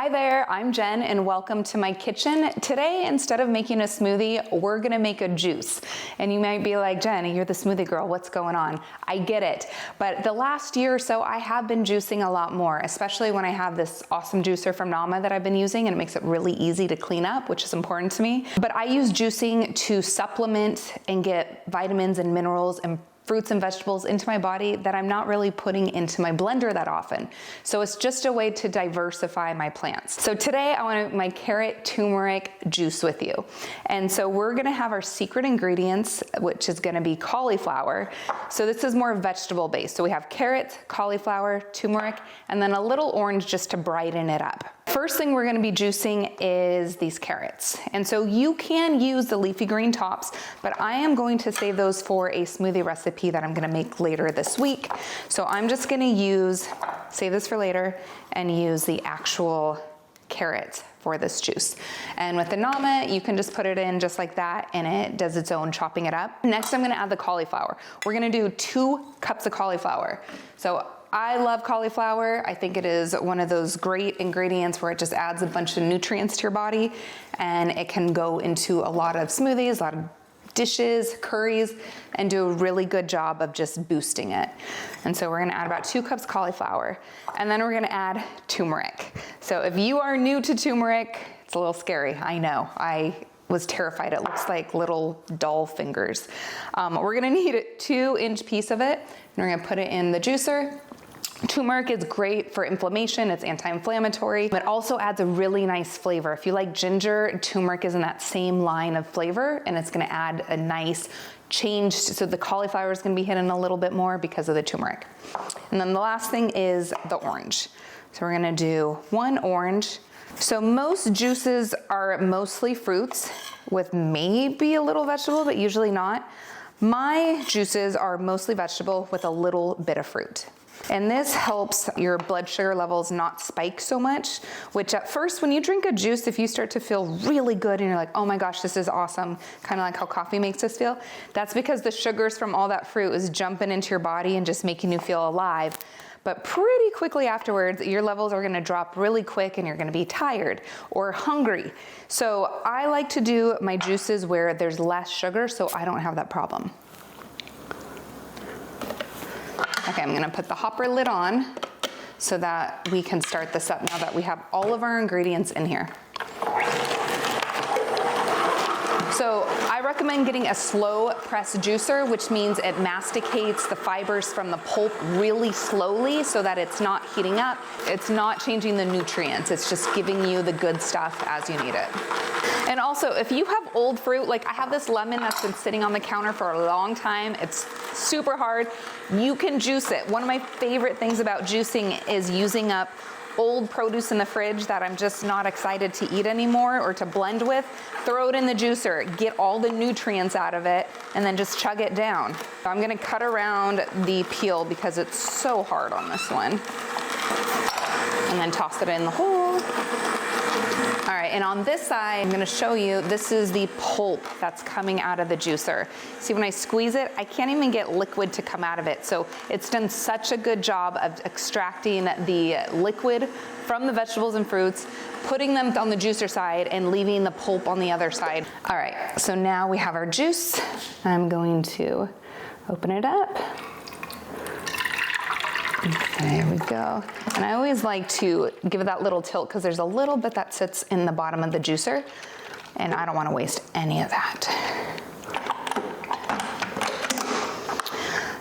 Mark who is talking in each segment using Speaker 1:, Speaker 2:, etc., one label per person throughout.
Speaker 1: Hi there, I'm Jen and welcome to my kitchen. Today, instead of making a smoothie, we're gonna make a juice. And you might be like, Jen, you're the smoothie girl, what's going on? I get it, but the last year or so, I have been juicing a lot more, especially when I have this awesome juicer from Nama that I've been using, and it makes it really easy to clean up, which is important to me. But I use juicing to supplement and get vitamins and minerals and fruits and vegetables into my body that I'm not really putting into my blender that often. So it's just a way to diversify my plants. So today I want to make my carrot turmeric juice with you. And so we're gonna have our secret ingredients, which is gonna be cauliflower. So this is more vegetable based. So we have carrots, cauliflower, turmeric, and then a little orange just to brighten it up. First thing we're gonna be juicing is these carrots. And so you can use the leafy green tops, but I am going to save those for a smoothie recipe that I'm gonna make later this week. So I'm just gonna save this for later, and use the actual carrots for this juice. And with the Nama, you can just put it in just like that, and it does its own chopping it up. Next, I'm gonna add the cauliflower. We're gonna do 2 cups of cauliflower. So I love cauliflower. I think it is one of those great ingredients where it just adds a bunch of nutrients to your body, and it can go into a lot of smoothies, a lot of dishes, curries, and do a really good job of just boosting it. And so we're gonna add about 2 cups cauliflower, and then we're gonna add turmeric. So if you are new to turmeric, it's a little scary, I know. I was terrified. It looks like little doll fingers. We're gonna need a 2-inch piece of it, and we're gonna put it in the juicer. Turmeric is great for inflammation, it's anti-inflammatory, but also adds a really nice flavor. If you like ginger, turmeric is in that same line of flavor, and it's gonna add a nice change. So the cauliflower is gonna be hidden a little bit more because of the turmeric. And then the last thing is the orange. So we're gonna do 1 orange. So most juices are mostly fruits with maybe a little vegetable, but usually not. My juices are mostly vegetable with a little bit of fruit. And this helps your blood sugar levels not spike so much, which at first when you drink a juice, if you start to feel really good and you're like, oh my gosh, this is awesome, kind of like how coffee makes us feel, that's because the sugars from all that fruit is jumping into your body and just making you feel alive. But pretty quickly afterwards, your levels are gonna drop really quick and you're gonna be tired or hungry. So I like to do my juices where there's less sugar so I don't have that problem. Okay, I'm gonna put the hopper lid on so that we can start this up now that we have all of our ingredients in here. So I recommend getting a slow press juicer, which means it masticates the fibers from the pulp really slowly so that it's not heating up. It's not changing the nutrients. It's just giving you the good stuff as you need it. And also, if you have old fruit, like I have this lemon that's been sitting on the counter for a long time, it's super hard, you can juice it. One of my favorite things about juicing is using up old produce in the fridge that I'm just not excited to eat anymore or to blend with, throw it in the juicer, get all the nutrients out of it, and then just chug it down. So I'm gonna cut around the peel because it's so hard on this one. And then toss it in the hole. All right, and on this side, I'm gonna show you, this is the pulp that's coming out of the juicer. See, when I squeeze it, I can't even get liquid to come out of it. So it's done such a good job of extracting the liquid from the vegetables and fruits, putting them on the juicer side and leaving the pulp on the other side. All right, so now we have our juice. I'm going to open it up. There we go. And I always like to give it that little tilt because there's a little bit that sits in the bottom of the juicer, and I don't want to waste any of that.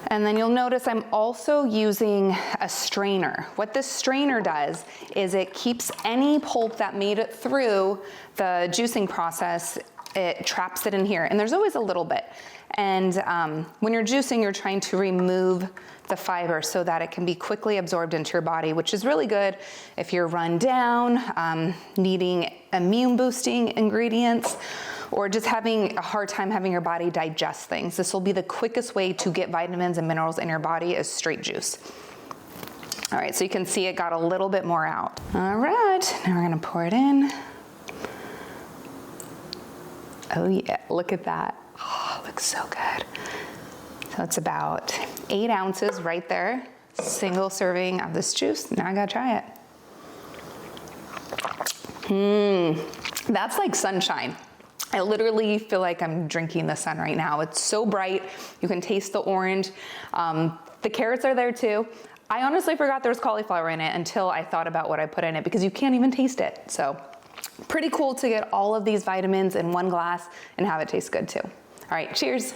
Speaker 1: And then you'll notice I'm also using a strainer. What this strainer does is it keeps any pulp that made it through the juicing process, it traps it in here. And there's always a little bit. And when you're juicing, you're trying to remove the fiber so that it can be quickly absorbed into your body, which is really good if you're run down, needing immune boosting ingredients, or just having a hard time having your body digest things. This will be the quickest way to get vitamins and minerals in your body is straight juice. All right, so you can see it got a little bit more out. All right, now we're gonna pour it in. Oh yeah, look at that. Oh, it looks so good. So it's about 8 ounces right there. Single serving of this juice. Now I gotta try it. That's like sunshine. I literally feel like I'm drinking the sun right now. It's so bright. You can taste the orange. The carrots are there too. I honestly forgot there was cauliflower in it until I thought about what I put in it, because you can't even taste it. So pretty cool to get all of these vitamins in one glass and have it taste good too. All right, cheers.